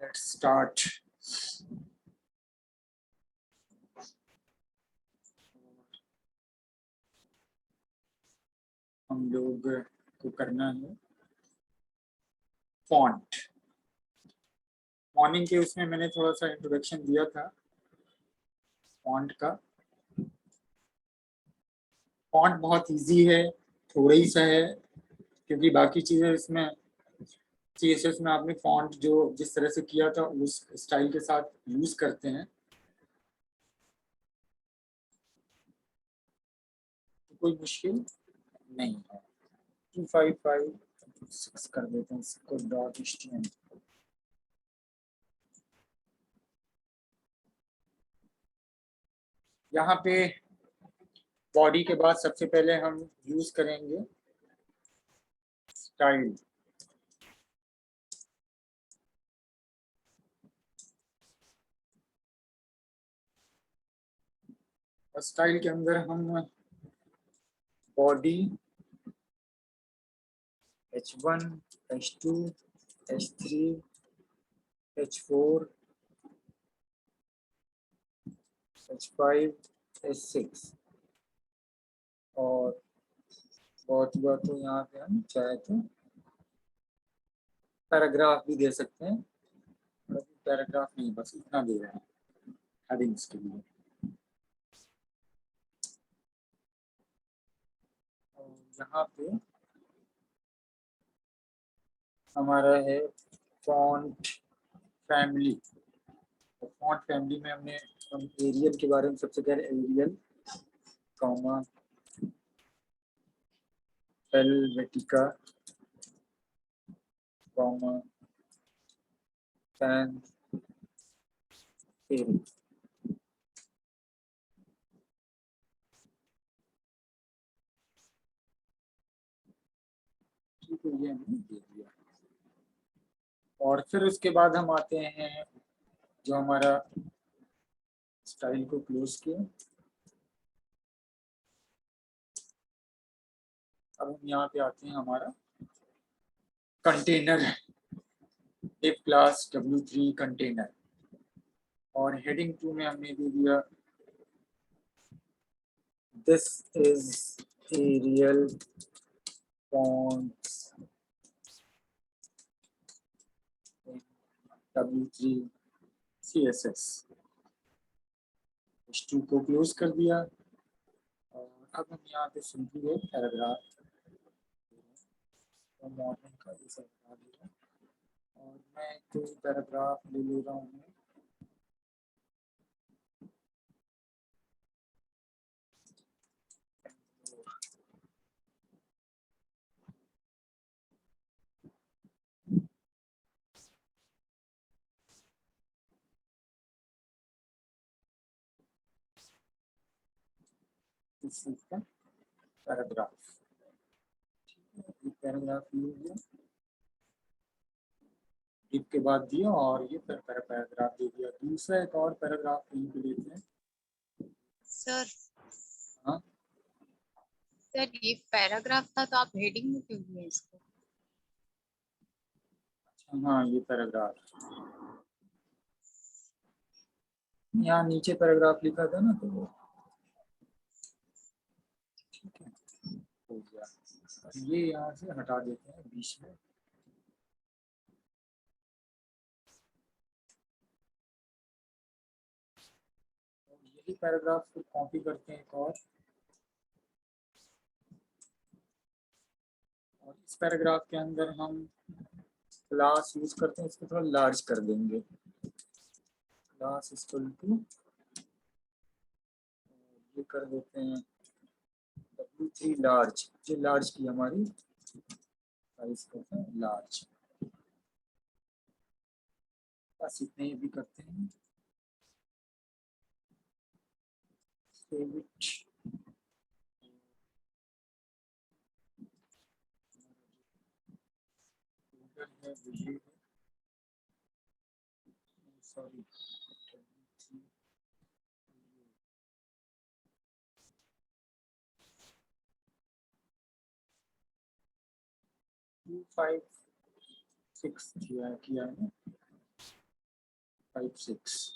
Let's start. हम लोग को करना है फॉन्ट। मॉर्निंग के उसमें मैंने थोड़ा सा इंट्रोडक्शन दिया था फॉन्ट का। फॉन्ट बहुत इजी है, थोड़ा ही सा है, क्योंकि बाकी चीजें इसमें सीएसएस में आपने फॉन्ट जो जिस तरह से किया था उस स्टाइल के साथ यूज करते हैं, तो कोई मुश्किल नहीं है। 255 कर देते हैं इसको .html। यहाँ पे बॉडी के बाद सबसे पहले हम यूज करेंगे स्टाइल। और स्टाइल के अंदर हम body H1, H2, H3, H4, H5, H6 और बहुत हुआ तो यहाँ पे हम चाहे तो पैराग्राफ भी दे सकते हैं, पैराग्राफ नहीं, बस इतना दे रहे हैं हेडिंग्स के लिए। और यहाँ पे हमारा है फॉन्ट फैमिली। तो फॉन्ट फैमिली में हम एरियल के बारे में सबसे कह रहे हैं, Arial comma Helvetica comma sans serif. ठीक है, ये हमने दे दिया। और फिर उसके बाद हम आते हैं जो हमारा स्टाइल को क्लोज किया। अब हम यहाँ पे आते हैं हमारा container, div class w3 container. और हेडिंग 2 में हमने दे दिया this is Arial fonts w3 css। h2 को क्लोज कर दिया। और अब हम यहाँ पे सिंपली एक पैराग्राफ मॉर्निंग का जैसा बना दिया। और मैं कोई पैराग्राफ ले रहा हूँ। इसका पैराग्राफ, पैराग्राफ लिख दिया, डिव के बाद दिया और ये फिर पैराग्राफ दे दिया। दूसरा एक और पैराग्राफ कहीं पे लेते हैं सर। हाँ सर ये पैराग्राफ था तो आप हेडिंग में क्यों दिए इसको? हाँ, ये पैराग्राफ यहाँ नीचे पैराग्राफ लिखा था ना, तो वो ठीक है हो गया। ये यहाँ से हटा देते हैं बीच में। यही पैराग्राफ को कॉपी करते हैं एक और इस पैराग्राफ के अंदर हम क्लास यूज करते हैं, इसको थोड़ा लार्ज कर देंगे। क्लास इक्वल टू ये कर देते हैं w3 लार्ज। ये लार्ज की हमारी साइज करते हैं लार्ज। बस इतने ही भी करते हैं। Save it. सॉरी 256 किया है ना। 5-6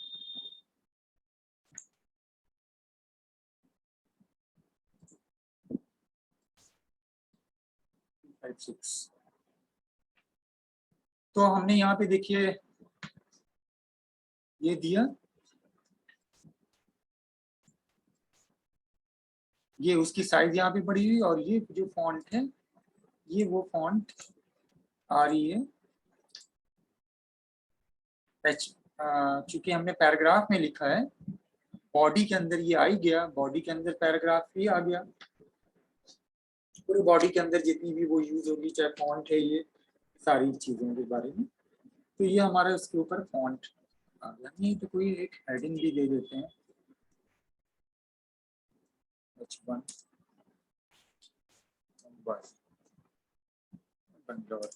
5-6। तो हमने यहाँ पे देखिए ये दिया, ये उसकी साइज यहाँ पे बढ़ी हुई, और ये जो फॉन्ट है ये वो फॉन्ट आ रही है एच। चूंकि हमने पैराग्राफ में लिखा है, बॉडी के अंदर ये आ ही गया, बॉडी के अंदर पैराग्राफ भी आ गया, पूरे बॉडी के अंदर जितनी भी वो यूज होगी, चाहे फॉन्ट है, ये सारी चीजों के बारे में। तो ये हमारे उसके ऊपर फॉन्ट आ गया। नहीं तो कोई एक हेडिंग भी दे देते हैं, H1 बंगलौर।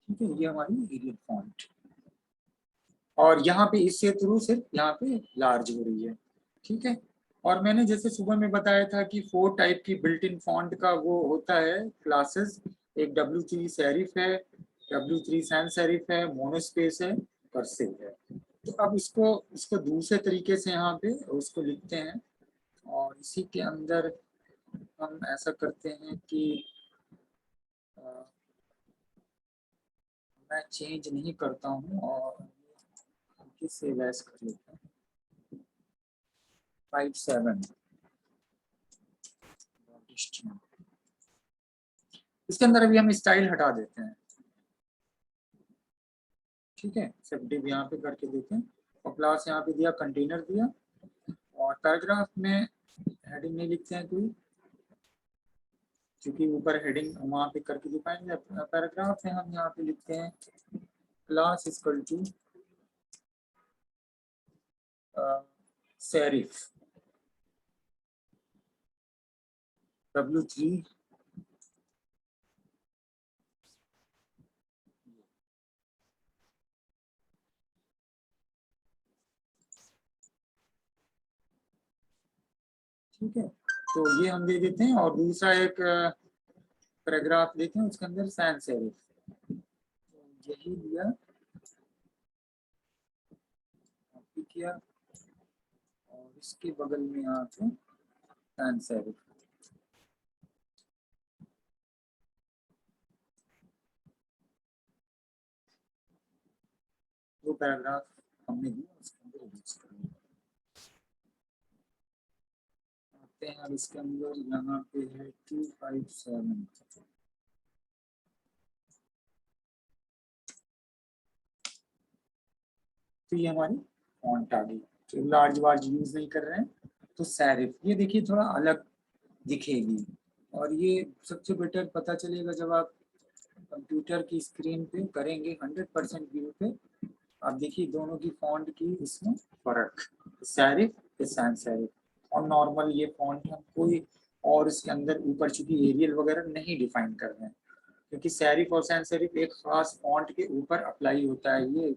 ठीक है, ये हमारी एरियल फॉन्ट, और यहाँ पे इससे थ्रू सिर्फ यहाँ पे लार्ज हो रही है। ठीक है, और मैंने जैसे सुबह में बताया था कि 4 टाइप की बिल्ट इन फॉन्ट का वो होता है क्लासेस। एक W3 सेरिफ है, W3 सैंस सेरिफ है, मोनोस्पेस है, कर्सिव है। तो अब इसको दूसरे तरीके से यहाँ पे उसको लिखते हैं, और इसी के अंदर हम ऐसा करते हैं कि मैं चेंज नहीं करता हूँ, और किससे वैस कर लेते हैं 5-7। इसके अंदर अभी हम स्टाइल हटा देते हैं। ठीक है, सब डिव यहाँ पे करके देते हैं, और क्लास यहाँ पे दिया, कंटेनर दिया, और पैराग्राफ में हेडिंग नहीं लिखते हैं कोई, क्योंकि ऊपर हेडिंग वहाँ पे करके दिखाएंगे। पैराग्राफ में हम यहाँ पे लिखते हैं class equal to serif W3 ठीक है, तो ये हम दे देते हैं, और दूसरा एक पैराग्राफ देते हैं, उसके अंदर सैंस सेरिफ यही दिया, कॉपी किया, और इसके बगल में यहाँ पे सैंस सेरिफ। वो पैराग्राफ हमने दिया, उसके अंदर यूज करेंगे। आते हैं अब इसके अंदर, यहाँ पे है 257। तो ये हमारी फॉन्ट आ गई, तो लार्ज वार्ज यूज नहीं कर रहे हैं। तो सैरिफ ये देखिए थोड़ा अलग दिखेगी, और ये सबसे बेटर पता चलेगा जब आप कंप्यूटर की स्क्रीन पे करेंगे 100% व्यू पे। आप देखिए दोनों की फॉन्ट की इसमें फर्क, सैरिफ सैंस सेरिफ, और नॉर्मल ये फॉन्ट हम कोई और इसके अंदर ऊपर चूंकि एरियल वगैरह नहीं डिफाइन कर रहे हैं, क्योंकि सैरिफ और सैंस सेरिफ एक खास फॉन्ट के ऊपर अप्लाई होता है, ये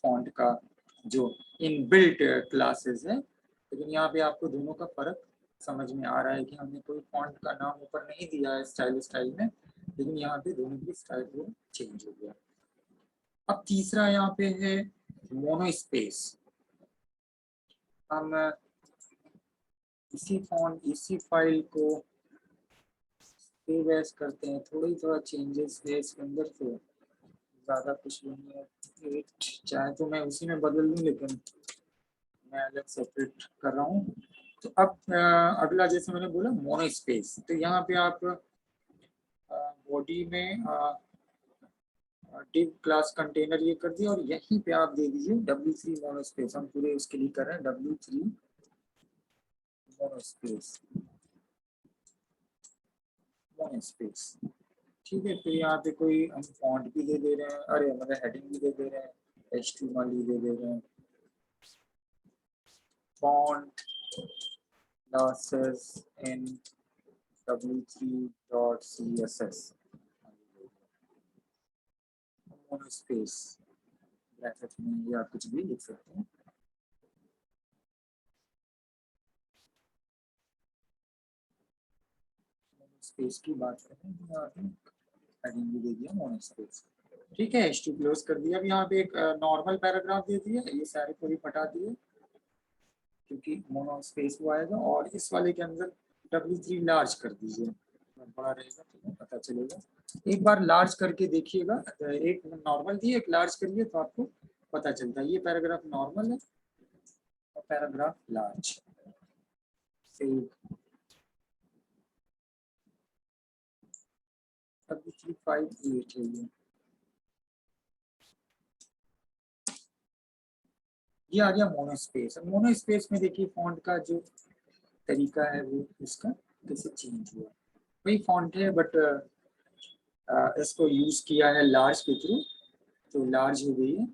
फॉन्ट का जो इनबिल्ट क्लासेस है। लेकिन यहाँ पे आपको दोनों का फर्क समझ में आ रहा है कि हमने कोई फॉन्ट का नाम ऊपर नहीं दिया है स्टाइल में, लेकिन यहाँ पे दोनों की स्टाइल वो चेंज हो गया। अब तीसरा यहाँ पे है मोनोस्पेस। हम इसी फाइल को सेव एज करते हैं, थोड़ा चेंजेस है इसके अंदर, तो ज़्यादा कुछ नहीं है। चाहे तो मैं उसी में बदल लूँ, लेकिन मैं अलग सेपरेट कर रहा हूँ। तो अब अगला जैसे मैंने बोला मोनोस्पेस, तो यहाँ पे आप बॉडी में डिव क्लास कंटेनर ये कर दिया, और यहीं पे आप दे दीजिए W3 मोनोस्पेस। हम पूरे उसके लिए कर रहे हैं W3 मोनोस्पेस। ठीक है, फिर यहाँ पे कोई हम फॉन्ट भी दे रहे हैं, अरे मतलब हेडिंग भी दे रहे हैं, HTML भी दे रहे हैं, font classes in W3.css monospace bracket में, या कुछ भी लिख सकते हैं। स्पेस की बात करें तो यहाँ पे हेडिंग भी दे दिया मोनो स्पेस। ठीक है, H2 क्लोज कर दिया। अब यहाँ पे एक नॉर्मल पैराग्राफ दे दिया, ये सारे पूरी हटा दिए क्योंकि मोनो स्पेस वो आएगा। और इस वाले के अंदर W3 लार्ज कर दीजिए, बड़ा रहेगा तो पता चलेगा। एक बार लार्ज करके देखिएगा, एक नॉर्मल दिए एक लार्ज करिए तो आपको पता चलता है। ये पैराग्राफ नॉर्मल है और पैराग्राफ लार्ज। W3 5 8 है ये आ गया मोनो स्पेस। अब मोनो स्पेस में देखिए फॉन्ट का जो तरीका है वो इसका कैसे चेंज हुआ। वही फॉन्ट है बट इसको यूज किया है लार्ज के थ्रू, तो लार्ज हो गई है।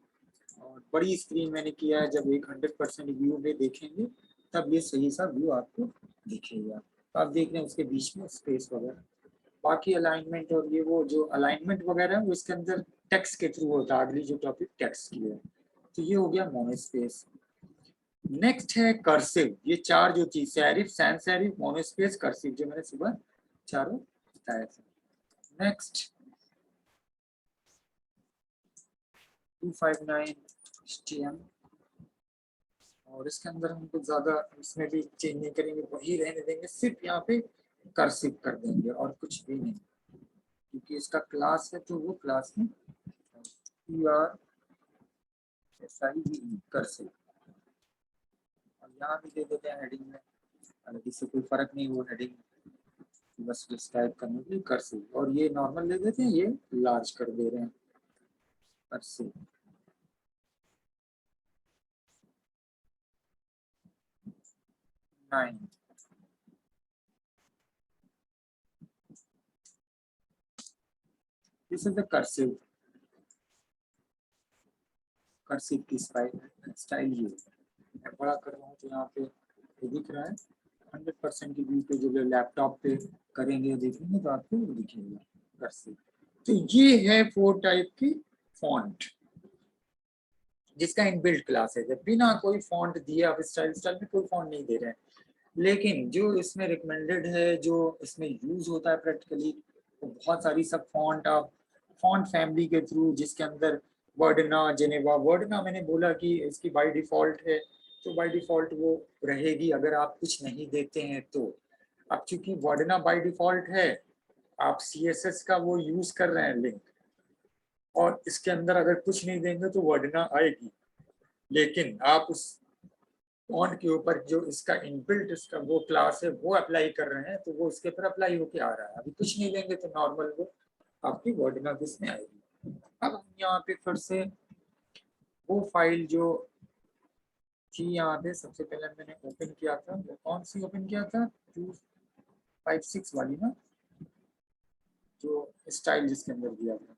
और बड़ी स्क्रीन मैंने किया है, जब एक 100% व्यू में देखेंगे तब ये सही सा व्यू आपको दिखेगा। तो आप देख रहे हैं उसके बीच में स्पेस वगैरह। बाकी अलाइनमेंट और ये वो जो अलाइनमेंट वगैरह है वो इसके अंदर टेक्स्ट के थ्रू होता है। अगली जो टॉपिक टेक्स्ट की है, तो ये हो गया मोनो स्पेस। नेक्स्ट है कर्सिव। ये चार जो चीज serif, sans serif, monospace, cursive, जो मैंने सुबह चारों बताया था। नेक्स्ट 259 HTML, और इसके अंदर हम कुछ ज्यादा इसमें भी चेंज नहीं करेंगे, वही रहने देंगे, सिर्फ यहाँ पे कर्सिव कर देंगे और कुछ भी नहीं, क्योंकि इसका क्लास है तो वो क्लास में कर्सिव। और यहाँ भी दे देते हैं हेडिंग में, अगर इससे कोई फर्क नहीं वो हेडिंग बस डिस्क्राइब करने के लिए कर्सिव। और ये नॉर्मल ले देते हैं, ये लार्ज कर दे रहे हैं cursive. Nine this is the cursive, cursive की स्टाइल ये मैं बड़ा कर रहा हूँ तो यहाँ पे ये दिख रहा है। 100% की व्यू पे जो लैपटॉप पे करेंगे देखेंगे तो आपको वो दिखेगा कर्सिव। तो ये है 4 टाइप की फॉन्ट जिसका इनबिल्ट क्लास है। जब बिना कोई फॉन्ट दिए आप स्टाइल में कोई फॉन्ट नहीं दे रहे हैं, लेकिन जो इसमें रिकमेंडेड है, जो इसमें यूज होता है प्रैक्टिकली, तो बहुत सारी सब फॉन्ट आप फॉन्ट फैमिली के थ्रू, जिसके अंदर वर्डना, जेनेवा। वर्डना मैंने बोला कि इसकी बाय डिफॉल्ट है, तो बाय डिफॉल्ट वो रहेगी अगर आप कुछ नहीं देते हैं तो। अब चूंकि वर्डना बाय डिफॉल्ट है, आप CSS का वो यूज कर रहे हैं लिंक, और इसके अंदर अगर कुछ नहीं देंगे तो वर्डना आएगी। लेकिन आप उस फॉन्ट के ऊपर जो इसका इनबिल्ट इसका वो क्लास है वो अप्लाई कर रहे हैं, तो वो इसके ऊपर अप्लाई होके आ रहा है। अभी कुछ नहीं देंगे तो नॉर्मल वो आपकी वर्डना किस में आएगी। अब हम यहाँ पे फिर से वो फाइल जो थी यहाँ पे सबसे पहले मैंने ओपन किया था, वो कौन सी ओपन किया था, 256 वाली ना, जो स्टाइल जिसके अंदर दिया था।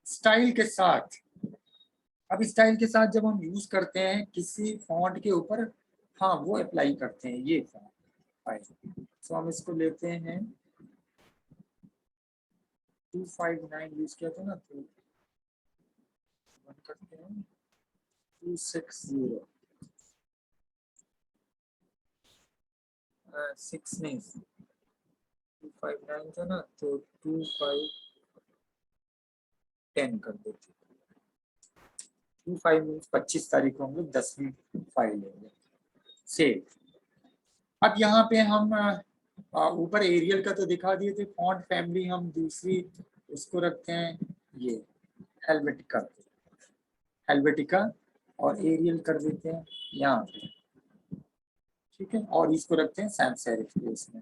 स्टाइल के साथ, अब स्टाइल के साथ जब हम यूज करते हैं किसी फॉन्ट के ऊपर, हाँ वो अप्लाई करते हैं ये फॉन्ट फाइल। तो हम इसको लेते हैं 259 यूज किया था ना, तो करते हैं 260 6 नहीं 259 था ना, तो 2510 कर देते। 25 मीन्स 25 तारीख को हम लोग 10वीं फाइल लेंगे सेव। अब यहाँ पे हम ऊपर एरियल का तो दिखा दिए थे, फॉन्ट फैमिली हम दूसरी उसको रखते हैं ये हेल्वेटिका, हेल्वेटिका, और एरियल कर देते हैं यहाँ पे। ठीक है, और इसको रखते हैं सैंस सेरिफ प्लेस में।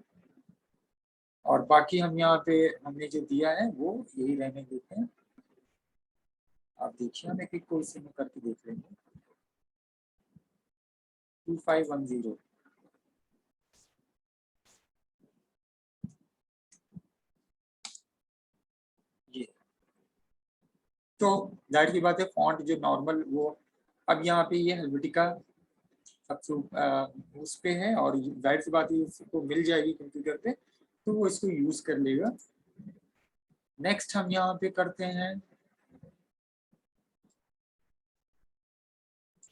और बाकी हम यहाँ पे हमने जो दिया है वो यही रहने देते हैं। आप देखिए हम एक एक को इसी में करके देख लेंगे। 2510 ये, तो जाहिर की बात है फॉन्ट जो नॉर्मल वो, अब यहाँ पे ये हेल्वेटिका सबसे उस पे है, और जाहिर सी बात है इसको मिल जाएगी कंप्यूटर पे, तो वो इसको यूज कर लेगा। नेक्स्ट हम यहाँ पे करते हैं,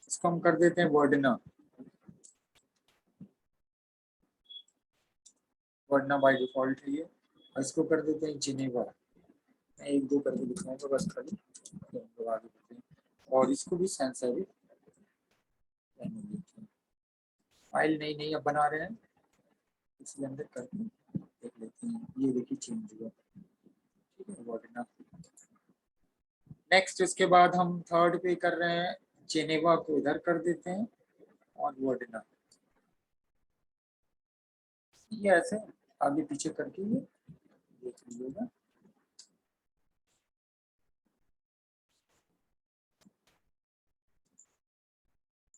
इसको हम कर देते हैं वर्डना। वरना बाय डिफॉल्ट है ये, और इसको कर देते हैं जिनेवा। मैं एक दो करके दिखाऊंगा बस खाली, तो हम लोग आगे बढ़ते हैं। और इसको भी sans serif रहने देते हैं। फाइल नई नई अब बना रहे हैं, इसके अंदर करके देख लेते हैं। ये देखिए चेंज हुआ, ठीक है, वरना। नेक्स्ट इसके बाद हम थर्ड पे कर रहे हैं, जेनेवा को इधर कर देते हैं और वर्डना, ये ऐसे आगे पीछे करके ये देख लीजिएगा।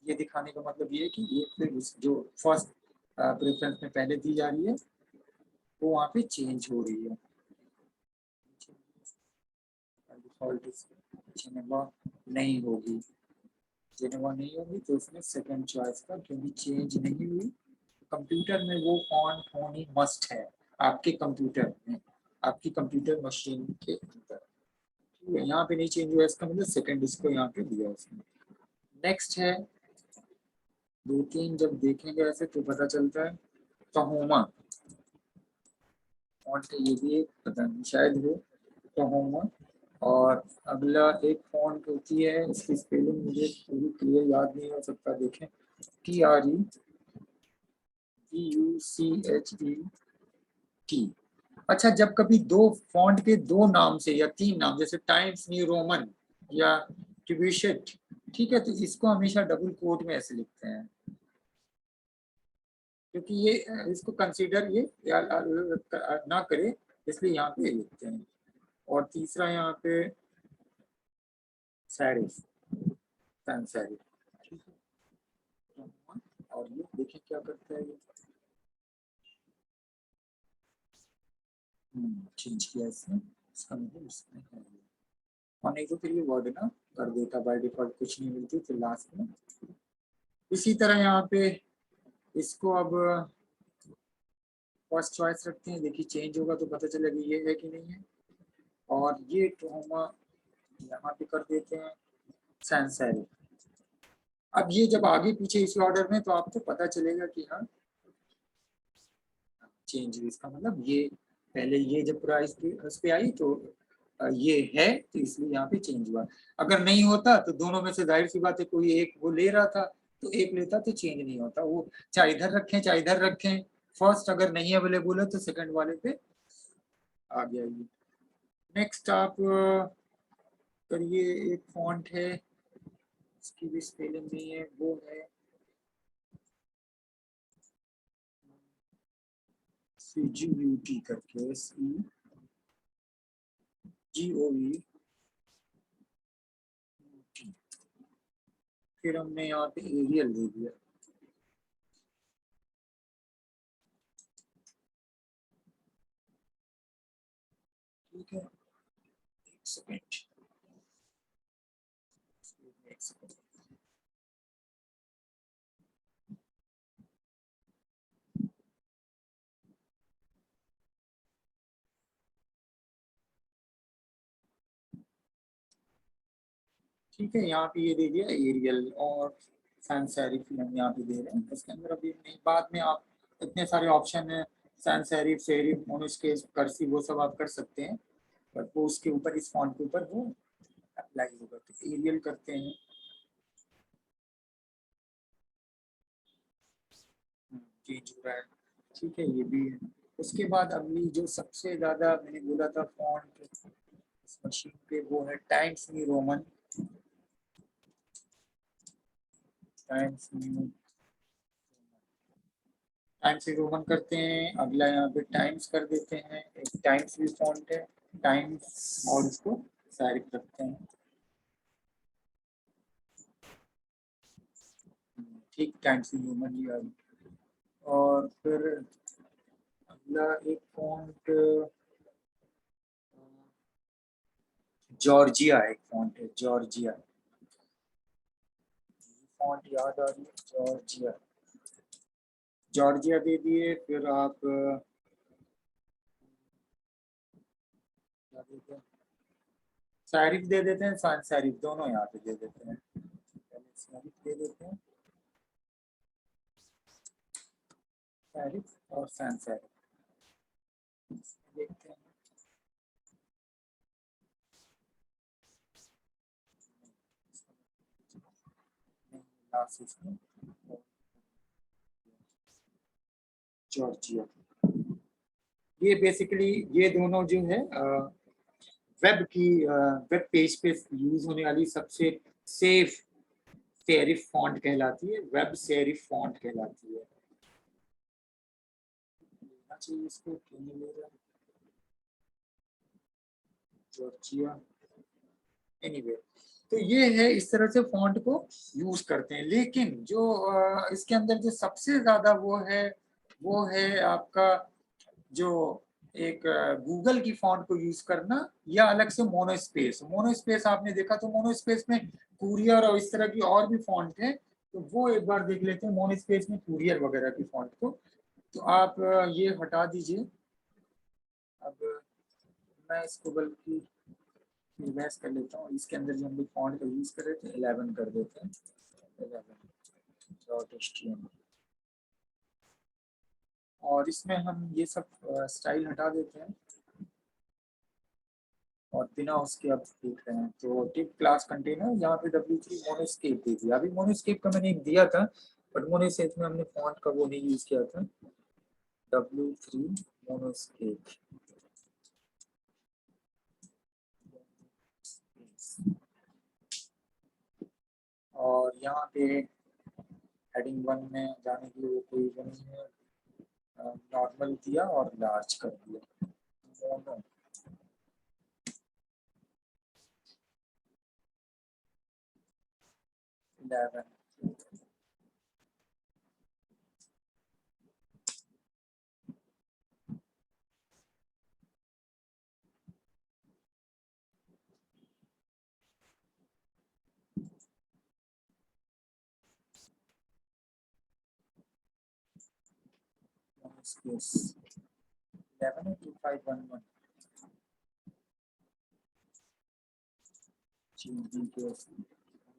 ये दिखाने का मतलब ये है कि ये फिर जो फर्स्ट प्रेफरेंस में पहले दी जा रही है वो वहाँ पे चेंज हो रही है। डिफॉल्ट जेनेवा नहीं होगी, जेनेवा नहीं होगी तो उसमें सेकंड चॉइस का, क्योंकि चेंज नहीं हुई कंप्यूटर में वो फॉन्ट होनी मस्ट है आपके कंप्यूटर में, आपकी कंप्यूटर मशीन के अंदर। यहाँ पे नहीं चेंज हुआ, इसका मतलब सेकंड इसको यहाँ पे दिया उसने। नेक्स्ट है, दो तीन जब देखेंगे ऐसे तो पता चलता है, तहोमा फॉन्ट है, ये भी एक पता नहीं शायद हो तहोमा। और अगला एक फॉन्ट होती है, इसकी स्पेलिंग मुझे पूरी क्लियर याद नहीं हो सकता, देखें, TREGUCHET। अच्छा, जब कभी दो फॉन्ट के दो नाम से या तीन नाम, जैसे टाइम्स न्यू रोमन या ट्यूबिशेट, ठीक है, तो इसको हमेशा डबल कोट में ऐसे लिखते हैं, क्योंकि ये इसको कंसीडर ये ना करे, इसलिए यहाँ पे लिखते हैं। और तीसरा यहाँ पे सैरिफ, सैरिफ, ठीक है। और ये देखिए क्या करता है, ये चेंज किया इसने, इसका मतलब इसमें है ये। और नहीं तो फिर ये वर्ड ना कर देता बाय डिफॉल्ट, कुछ नहीं मिलती फिर लास्ट में। इसी तरह यहाँ पे इसको अब फर्स्ट चॉइस रखते हैं, देखिए चेंज होगा तो पता चलेगा ये है कि नहीं है। और ये ट्रोमा यहाँ पे कर देते हैं sans serif। अब ये जब आगे पीछे इसी ऑर्डर में तो आपको पता चलेगा कि हाँ चेंज, इसका मतलब ये पहले ये जब प्राइस उस पे आई तो ये है, तो इसलिए यहाँ पे चेंज हुआ। अगर नहीं होता तो दोनों में से जाहिर सी बात है कोई एक वो ले रहा था, तो एक लेता तो चेंज नहीं होता, वो चाहे इधर रखें चाहे इधर रखें, फर्स्ट अगर नहीं अवेलेबल है तो सेकंड वाले पे आ गया ये। नेक्स्ट आप करिए, एक फॉन्ट है, इसकी भी स्पेलिंग नहीं है, वो है CGUT करके, SEGOE। फिर हमने यहाँ पे एरियल दे दिया, ठीक है, एक सेकेंड, एक सेकेंड। ठीक है, यहाँ पे ये दे दिया एरियल, और sans serif हम यहाँ पे दे रहे हैं, इसके अंदर अभी नहीं, बाद में आप इतने सारे ऑप्शन है, sans serif, serif, मोनोस्केप, कर्सिव, वो सब आप कर सकते हैं, बट वो उसके ऊपर, इस फॉन्ट के ऊपर वो अप्लाई होगा, तो एरियल करते हैं। चेंज हो रहा है, ठीक है, ये भी है। उसके बाद अगली जो सबसे ज्यादा मैंने बोला था फॉन्ट इस मशीन पे, वो है times new Roman, times new, times new Roman करते हैं। अगला यहाँ पे टाइम्स कर देते हैं, एक टाइम्स भी फॉन्ट है, टाइम्स, और इसको साइड रखते हैं, ठीक, टाइम्स न्यू रोमन ही आ गई। और फिर अगला एक फॉन्ट जॉर्जिया, एक फॉन्ट है जॉर्जिया, फॉन्ट याद आ रही है, जॉर्जिया, जॉर्जिया दे दिए। फिर आप क्या देते हैं, सैरिफ दे देते हैं, sans serif दोनों यहाँ पे दे देते हैं, पहले सैरिफ दे देते हैं, सैरिफ और sans serif। देखते हैं। जॉर्जिया, ये बेसिकली ये दोनों जो है वेब की वेब पेज पे यूज होने वाली सबसे सेफ सेरिफ फॉन्ट कहलाती है, वेब सेरिफ फॉन्ट कहलाती है। लेना चाहिए इसको, क्यों नहीं ले रहा जॉर्जिया। एनीवे, तो ये है, इस तरह से फॉन्ट को यूज करते हैं। लेकिन जो इसके अंदर जो सबसे ज्यादा वो है आपका जो एक गूगल की फॉन्ट को यूज करना, या अलग से मोनोस्पेस। मोनोस्पेस आपने देखा तो मोनोस्पेस में कुरियर और इस तरह की और भी फॉन्ट है, तो वो एक बार देख लेते हैं मोनोस्पेस में कुरियर वगैरह की फॉन्ट को। तो आप ये हटा दीजिए। अब मैं इसको बल्कि रिवाइज कर लेता हूँ। इसके अंदर जो हम लोग फॉन्ट का यूज कर रहे थे 11 कर देते हैं, 11.html। और इसमें हम ये सब स्टाइल हटा देते हैं और बिना उसके अब देख रहे हैं। तो टिप क्लास कंटेनर, यहाँ पे W3 मोनोस्केप दे दिया। अभी मोनोस्केप का मैंने एक दिया था, बट मोनोस्केप में हमने फॉन्ट का वो नहीं यूज किया था, W3 मोनोस्केप। और यहाँ पे हेडिंग 1 में जाने की वो कोई वो नहीं है, नॉर्मल दिया और लार्ज कर दिया, मोनो। Space 112511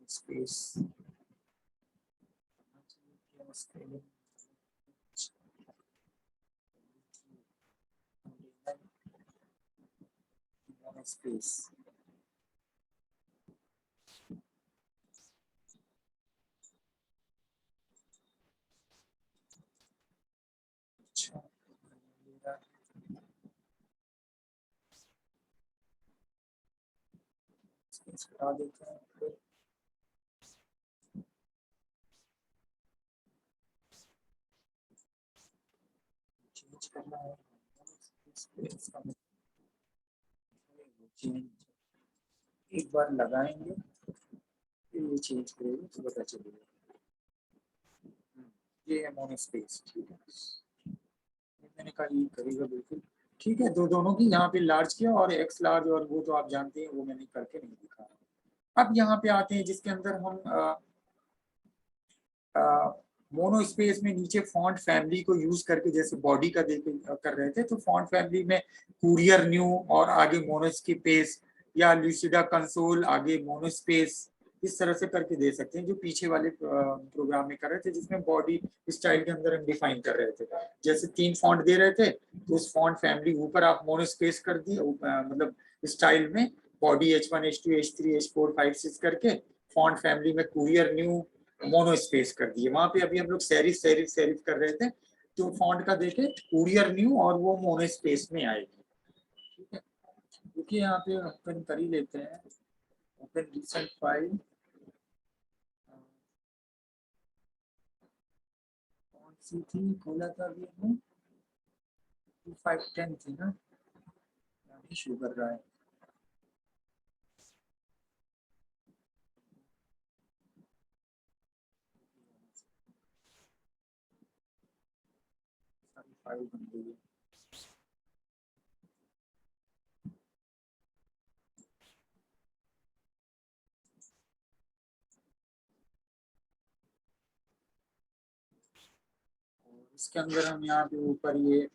space space। अच्छा, space हटा देते हैं। फिर चेंज करना है, space का चेंज एक बार लगाएंगे, फिर ये चेंज करेंगे तो पता चलेगा। ये है मोनो स्पेस, ठीक है। मैंने कहा ये करेगा बिल्कुल ठीक है। दोनों की यहाँ पे लार्ज किया और एक्स लार्ज, और वो तो आप जानते हैं, वो मैंने करके नहीं दिखा। अब यहाँ पे आते हैं जिसके अंदर हम मोनो स्पेस में नीचे फॉन्ट फैमिली को यूज करके जैसे बॉडी का देख कर रहे थे, तो फॉन्ट फैमिली में कुरियर न्यू और आगे मोनो स्पेस, या लूसिडा कंसोल आगे मोनो स्पेस, इस तरह से करके दे सकते हैं, जो पीछे वाले प्रोग्राम में कर रहे थे जिसमें बॉडी स्टाइल के अंदर हम डिफाइन कर रहे थे। जैसे 3 फॉन्ट दे रहे थे, तो उस फॉन्ट फैमिली ऊपर आप मोनो स्पेस कर दिए, मतलब स्टाइल में body H1 H2 H3 H4 5 6 करके, फॉन्ट फैमिली में कुरियर न्यू मोनो स्पेस कर दिए। वहां पे अभी हम लोग सेरिफ सेरिफ सेरिफ कर रहे थे, तो फॉन्ट का देखे कुरियर न्यू और वो मोनो स्पेस में आएगी, ठीक है। क्योंकि यहाँ पे ओपन कर ही लेते हैं, ओपन रिसेंट फाइल, कौन सी थी खोला था अभी हमने, 2510 थी ना, शो कर रहा है। फाइल बन गई है। इसके अंदर हम यहाँ पे ऊपर ये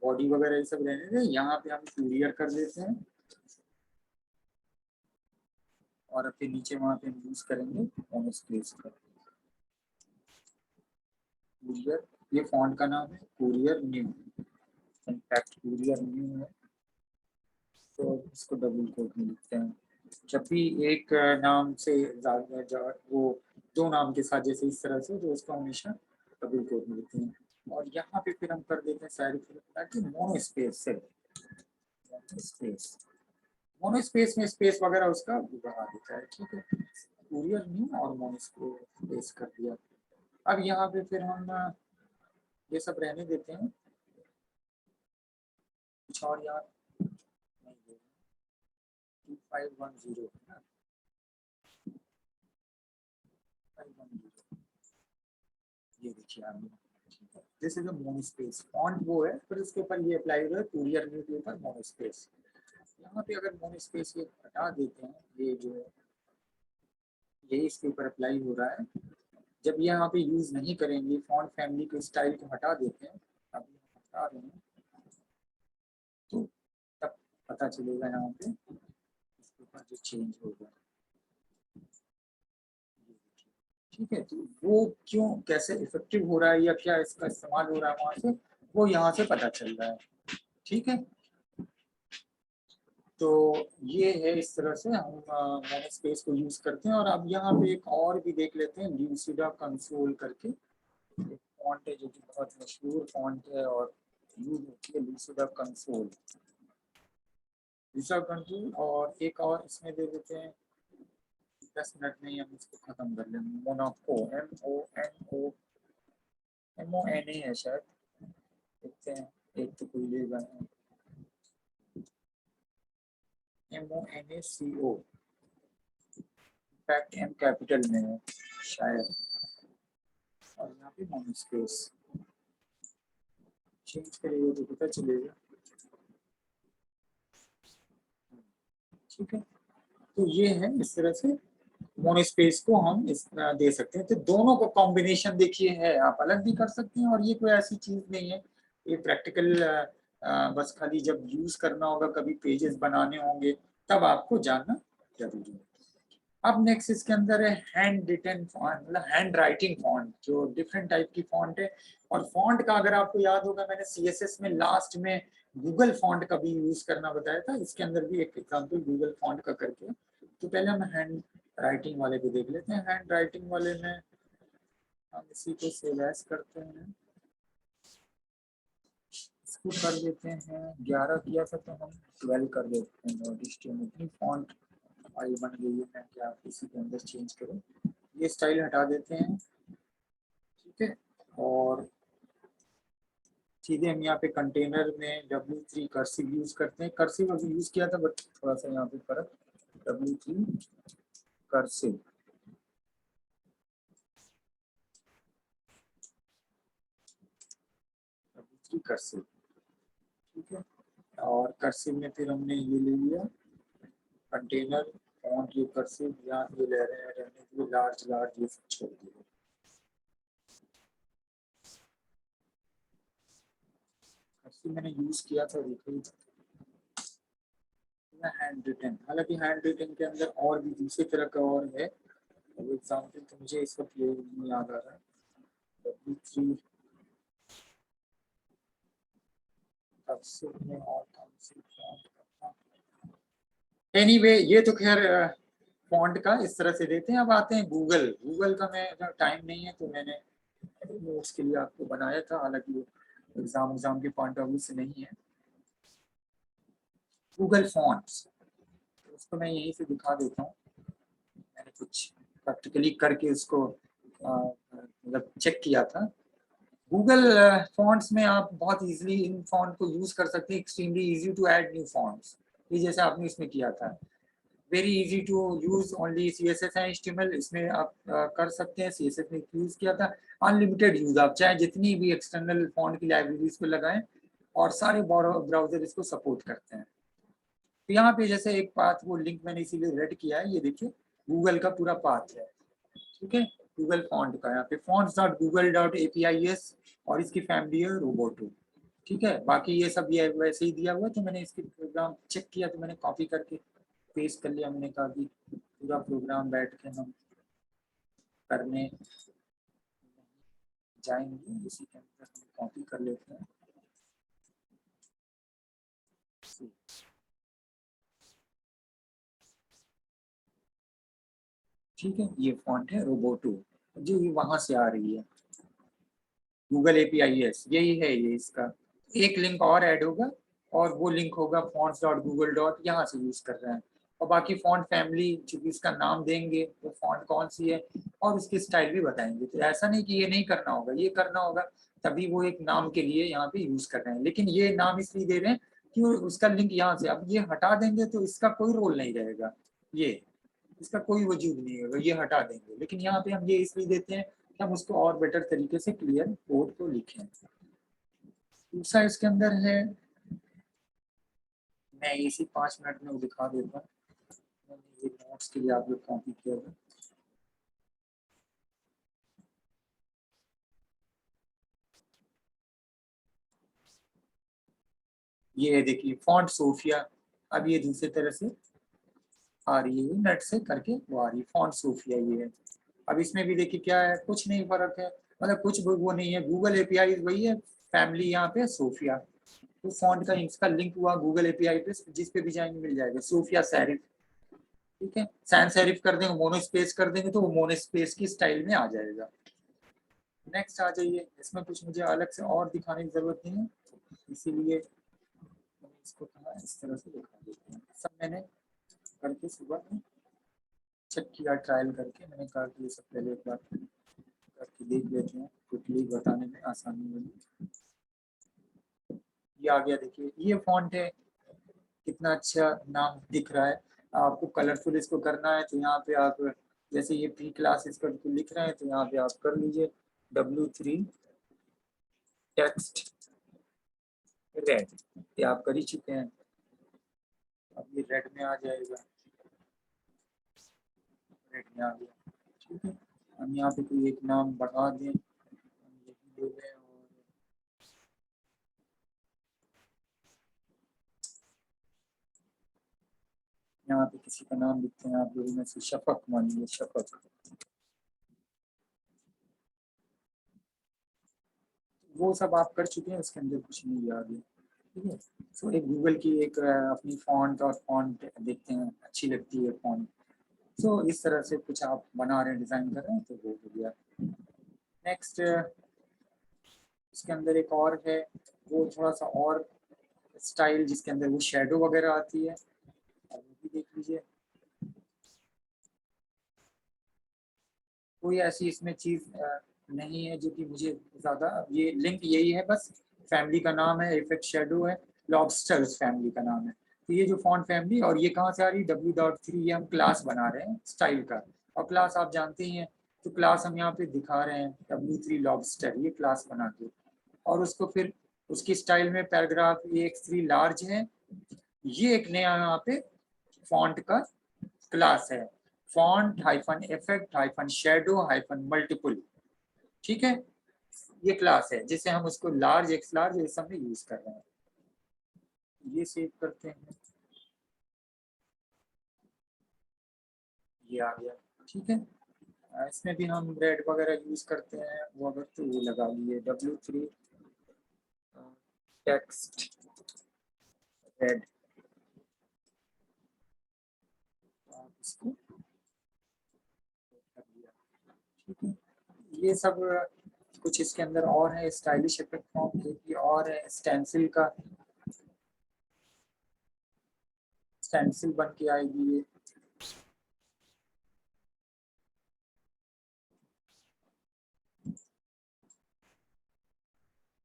बॉडी वगैरह ये सब रहने दें, यहाँ पे हम कुरियर कर देते हैं, और फिर नीचे वहां पे हम यूज करेंगे मोनो स्पेस का कुरियर। ये फॉन्ट का नाम है courier new. In fact courier new है तो इसको डबल कोट में लिखते हैं। जब भी एक नाम से ज्यादा वो दो नाम के साथ जैसे इस तरह से तो उसको हमेशा डबल कोट में लिखते हैं। और यहाँ पे फिर हम कर देते हैं साइड मोनो स्पेस से स्पेस मोनो स्पेस में स्पेस वगैरह उसका बढ़ा देता है। ठीक है, कूरियर न्यू और मोनो स्पेस कर दिया। अब यहाँ पे फिर हम ये सब रहने देते हैं, कुछ और यार नहीं दे 2510 है ना 510 ये देखिए आप this is a mono space font वो है फिर उसके ऊपर ये अप्लाई हुआ है कूरियर न्यू के ऊपर मोनो स्पेस। यहाँ पे अगर मोनो स्पेस ये हटा देते हैं ये जो ये इसके ऊपर अप्लाई हो रहा है जब ये यहाँ पे यूज नहीं करेंगे फॉन्ट फैमिली के स्टाइल को हटा देते हैं अब हटा रहे हैं तो तब पता चलेगा यहाँ पे इसके ऊपर जो चेंज होगा। ठीक है, तो वो क्यों कैसे इफेक्टिव हो रहा है या क्या इसका इस्तेमाल हो रहा है वहां से वो यहाँ से पता चल रहा है। ठीक है, तो ये है इस तरह से हम मोनो स्पेस को यूज करते हैं। और अब यहाँ पे एक और भी देख लेते हैं ल्यूसिडा कंसोल करके एक फॉन्ट है जो कि बहुत मशहूर फॉन्ट है और यूज होती है ल्यूसिडा कंसोल और एक और इसमें दे देते हैं 10 मिनट में ही हम इसको खत्म कर लेंगे। मोनाको MONA है शायद, देखते हैं एक तो कोई लेगा MONACO इनफैक्ट M कैपिटल में है शायद और यहाँ पे मोनो स्पेस चेंज करेगा तो पता चलेगा। ठीक है, तो ये है इस तरह से मोनो स्पेस को हम इस दे सकते हैं। तो दोनों को कॉम्बिनेशन देखिए है, आप अलग भी कर सकते हैं और ये कोई ऐसी चीज नहीं है ये प्रैक्टिकल बस खाली जब यूज करना होगा कभी पेजेस बनाने होंगे तब आपको जानना जरूरी है। अब नेक्स्ट इसके अंदर है हैंड रिटन फॉन्ट मतलब हैंड राइटिंग फॉन्ट जो डिफरेंट टाइप की फॉन्ट है। और फॉन्ट का अगर आपको याद होगा मैंने CSS में लास्ट में गूगल फॉन्ट का भी यूज करना बताया था, इसके अंदर भी एक एग्जांपल गूगल फॉन्ट का करके। तो पहले हम हैंड राइटिंग वाले को देख लेते हैं। हैंड राइटिंग वाले में हम इसी को सेव एज करते हैं, इसको कर देते हैं 11 किया था तो हम 12 कर देते हैं। और इतनी फॉन्ट फाइल बन गई है मैं क्या इसी के अंदर चेंज करूँ, ये स्टाइल हटा देते हैं। ठीक है, और सीधे हम यहाँ पे कंटेनर में W3 कर्सिव यूज करते हैं। कर्सिव अभी यूज किया था बट थोड़ा सा यहाँ पे फर्क W3 कर्सिव कर्सिव। ठीक है, और कर्सिव में फिर हमने ये ले लिया कंटेनर फॉन्ट ये कर्सिव यहाँ ये ले रहे हैं रहने के लिए लार्ज ये सब छोड़ दिए। कर्सिव मैंने यूज किया था देखिए हैंड रिटन, हालांकि हैंड रिटन के अंदर और भी दूसरी तरह का और है एग्जाम्पल तो मुझे इस वक्त ये नहीं याद आ रहा है। W3 में और एनीवे ये तो खैर फॉन्ट का इस तरह से देते हैं। अब आते हैं गूगल का मैं टाइम नहीं है तो मैंने नोट्स के लिए आपको बनाया था, हालांकि एग्जाम के पॉइंट ऑफ व्यू से नहीं है। गूगल फॉन्ट्स उसको मैं यहीं से दिखा देता हूँ, मैंने कुछ प्रैक्टिकली करके उसको मतलब चेक किया था। गूगल फॉन्ट्स में आप बहुत इजीली इन फॉन्ट को यूज कर सकते हैं, extremely easy to add new fonts, ये जैसे आपने इसमें किया था। Very easy to use only CSS and HTML इसमें आप कर सकते हैं। CSS में यूज किया था अनलिमिटेड यूज, आप चाहे जितनी भी एक्सटर्नल फॉन्ट की लाइब्रेरीज पे लगाएं और सारे ब्राउजर इसको सपोर्ट करते हैं। तो यहाँ पे जैसे एक पाथ वो लिंक मैंने इसीलिए रेड किया है, ये देखिए गूगल का पूरा पाथ है। ठीक है, गूगल फॉन्ट का यहाँ पे fonts.google.apis और इसकी फैमिली है रोबोटो। ठीक है, बाकी ये सब ये वैसे ही दिया हुआ, तो मैंने इसके प्रोग्राम चेक किया तो मैंने कॉपी करके पेस्ट कर लिया। मैंने कहा कि पूरा प्रोग्राम बैठ के हम करने जाएंगे, इसी के अंदर हम कॉपी कर लेते हैं। ठीक है, ये फॉन्ट है रोबोटो, जो ये वहां से आ रही है, गूगल एपीआई एस, यही है ये इसका। एक लिंक और ऐड होगा और वो लिंक होगा fonts.google. यहाँ से यूज कर रहे हैं। और बाकी फॉन्ट फैमिली, चूंकि इसका नाम देंगे तो फॉन्ट कौन सी है और उसकी स्टाइल भी बताएंगे। तो ऐसा नहीं कि ये नहीं करना होगा, ये करना होगा, तभी वो एक नाम के लिए यहाँ पे यूज कर रहे हैं। लेकिन ये नाम इसलिए दे रहे हैं कि उसका लिंक यहाँ से, अब ये हटा देंगे तो इसका कोई रोल नहीं रहेगा, ये इसका कोई वजूद नहीं होगा, ये हटा देंगे। लेकिन यहाँ पे हम ये इसलिए देते हैं कि हम उसको और बेटर तरीके से क्लियर कोड को लिखें। दूसरा इसके अंदर है, मैं इसी 5 मिनट में वो दिखा देता हूँ, मैंने ये नोट्स के लिए आप लोग कॉपी किया हुआ। ये देखिए फॉन्ट सोफिया, अब ये दूसरे तरह से आ रही है, नेट से करके वो आ रही है, फॉन्ट सोफिया ये है। अब इसमें भी देखिए क्या है, कुछ नहीं फर्क है, मतलब कुछ वो नहीं है, गूगल एपीआई वही है, फैमिली यहाँ पे सोफिया। तो फॉन्ट का इसका लिंक हुआ गूगल एपीआई पे, जिस पे भी जाएंगे मिल जाएगा, सोफिया सैरिफ। ठीक है, सैन सेरिफ कर देंगे, मोनो स्पेस कर देंगे तो वो मोनो स्पेस की स्टाइल में आ जाएगा। नेक्स्ट आ जाइए, इसमें कुछ मुझे अलग से और दिखाने की जरूरत नहीं है, इसीलिए इसको कहा इस तरह से दिखा देते हैं। सब मैंने करके सुबह में चेक किया, ट्रायल करके, मैंने कहा कि ये सब पहले एक बार करके देख लेते हैं, क्विकली बताने में आसानी होगी। ये आ गया, देखिए ये फॉन्ट है, कितना अच्छा नाम दिख रहा है। आपको कलरफुल इसको करना है तो यहाँ पे आप, जैसे ये प्री क्लास इसको लिख रहे हैं तो यहाँ पे आप कर लीजिए W3 टेक्स्ट रेड, ये आप कर ही चुके हैं, अब ये रेड में आ जाएगा, रेड में आ गया। ठीक है, हम यहाँ पे कोई एक नाम बढ़ा दें, हम यही ले लें, और यहाँ पे किसी का नाम लिखते हैं आप लोगों में से, शफक मान लीजिए, शफक। वो सब आप कर चुके हैं, उसके अंदर कुछ नहीं याद है। ठीक है, सो एक गूगल की एक अपनी फॉन्ट और फॉन्ट देखते हैं, अच्छी लगती है फॉन्ट, सो इस तरह से कुछ आप बना रहे हैं, डिजाइन कर रहे हैं, तो वो हो गया। नेक्स्ट इसके अंदर एक और है, वो थोड़ा सा और स्टाइल, जिसके अंदर वो शेडो वगैरह आती है, वो भी देख लीजिए। कोई ऐसी इसमें चीज नहीं है जो कि मुझे ज्यादा, ये लिंक यही है बस, फैमिली का नाम है, इफेक्ट शेडो है, लॉबस्टर्स फैमिली का नाम है। तो ये जो फॉन्ट फैमिली, और ये कहाँ से आ रही है, W.3, ये हम क्लास बना रहे हैं स्टाइल का, और क्लास आप जानते ही हैं, तो क्लास हम यहाँ पे दिखा रहे हैं W3 लॉबस्टर, ये क्लास बना के, और उसको फिर उसकी स्टाइल में पैराग्राफ AX3 लार्ज है, ये एक नया यहाँ पे फॉन्ट का क्लास है, font hyphen effect hyphen shadow hyphen multiple. ठीक है, ये क्लास है जिसे हम उसको लार्ज, एक्स लार्ज, ये सब में यूज कर रहे हैं। ये सेव करते हैं, ये आ गया। ठीक है, इसमें भी हम रेड वगैरह यूज करते हैं, वो अगर तो वो लगा लिए W3 टेक्स्ट रेड, इसको कर दिया। ठीक है, ये सब कुछ इसके अंदर और है, स्टाइलिश इफेक्ट फॉर्म की और है, स्टेंसिल का, स्टेंसिल बन के आएगी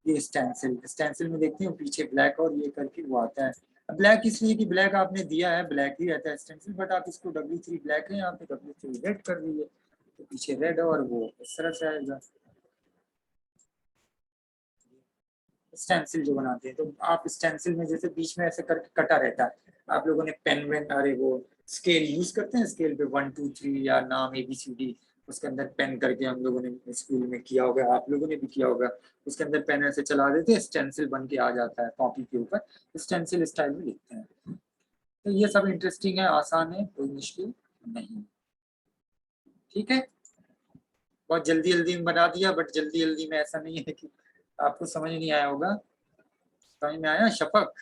ये स्टेंसिल, स्टेंसिल में देखते हैं पीछे ब्लैक और ये करके वो आता है। ब्लैक इसलिए कि ब्लैक आपने दिया है, ब्लैक ही रहता है स्टेंसिल, बट आप इसको W3 ब्लैक है, यहाँ पे W3 रेड कर दीजिए, तो पीछे रेड और वो इस तरह से आएगा। स्टेंसिल जो बनाते हैं, तो आप स्टेंसिल में जैसे बीच में ऐसे करके कटा रहता है, आप लोगों ने पेन वेन, अरे वो स्केल यूज करते हैं, स्केल पे 1 2 3 या नाम ABCD, उसके अंदर पेन करके हम लोगों ने स्कूल में किया होगा, आप लोगों ने भी किया होगा, उसके अंदर पेन ऐसे चला देते हैं, स्टेंसिल बन के आ जाता है कॉपी के ऊपर, स्टेंसिल स्टाइल में लिखते हैं। तो ये सब इंटरेस्टिंग है, आसान है, कोई मुश्किल नहीं। ठीक है, बहुत जल्दी जल्दी में बना दिया, बट जल्दी जल्दी में ऐसा नहीं है कि आपको समझ नहीं आया होगा। समझ में आया शपक?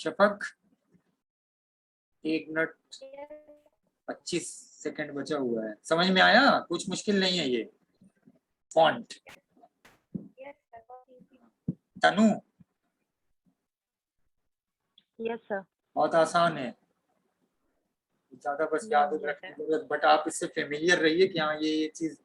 शफक 1 मिनट 25 सेकंड बचा हुआ है। समझ में आया? कुछ मुश्किल नहीं है ये फॉन्ट। तनु यस सर। बहुत आसान है, ज्यादा बस याद रखने की जरूरत, बट आप इससे फेमिलियर रहिए कि हाँ ये चीज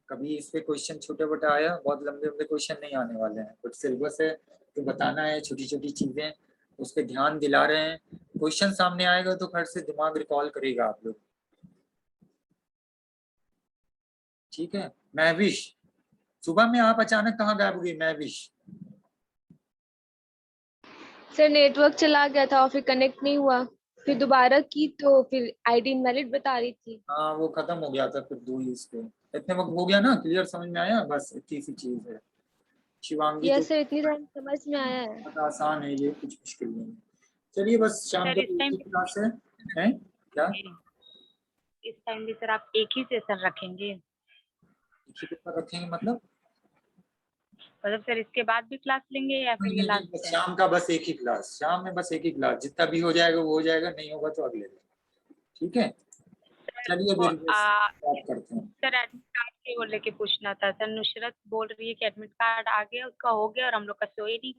कभी इस पे क्वेश्चन छोटे बड़ा आया, बहुत लंबे लंबे क्वेश्चन नहीं आने वाले हैं, बट सिलेबस है तो बताना है, छोटी छोटी चीजें उस पर ध्यान दिला रहे हैं। क्वेश्चन सामने आएगा तो खट से दिमाग रिकॉल करेगा आप लोग। ठीक है। महविश, सुबह में आप अचानक कहाँ गायब हो गई महविश? सर नेटवर्क चला गया था और फिर कनेक्ट नहीं हुआ, फिर दोबारा की तो फिर आईडी इनवैलिड बता रही थी। हाँ वो खत्म हो गया था, फिर दो ही इस पे इतने वक्त हो गया ना, क्लियर समझ में आया? बस इतनी सी चीज है। शिवांगी तो यस सर, इतनी टाइम समझ में आया है। बहुत आसान है ये, कुछ मुश्किल नहीं है। चलिए बस शाम सर को इस टाइम क्लास है, हैं? क्या इस टाइम भी सर आप एक ही सेशन रखेंगे? एक ही पेपर रखेंगे मतलब? मतलब सर इसके बाद भी क्लास लेंगे या फिर ये नहीं, लास्ट बस है? शाम का बस एक ही क्लास, शाम में बस एक ही क्लास, जितना भी हो जाएगा वो हो जाएगा, नहीं होगा तो अगले दिन। ठीक है, चलिए वो, फिर बात करते हैं। सर एडमिट कार्ड के वो लेके पूछना था। सर नुसरत बोल रही है कि एडमिट कार्ड आ गया, उसका हो गया और हम लोग का सो ही नहीं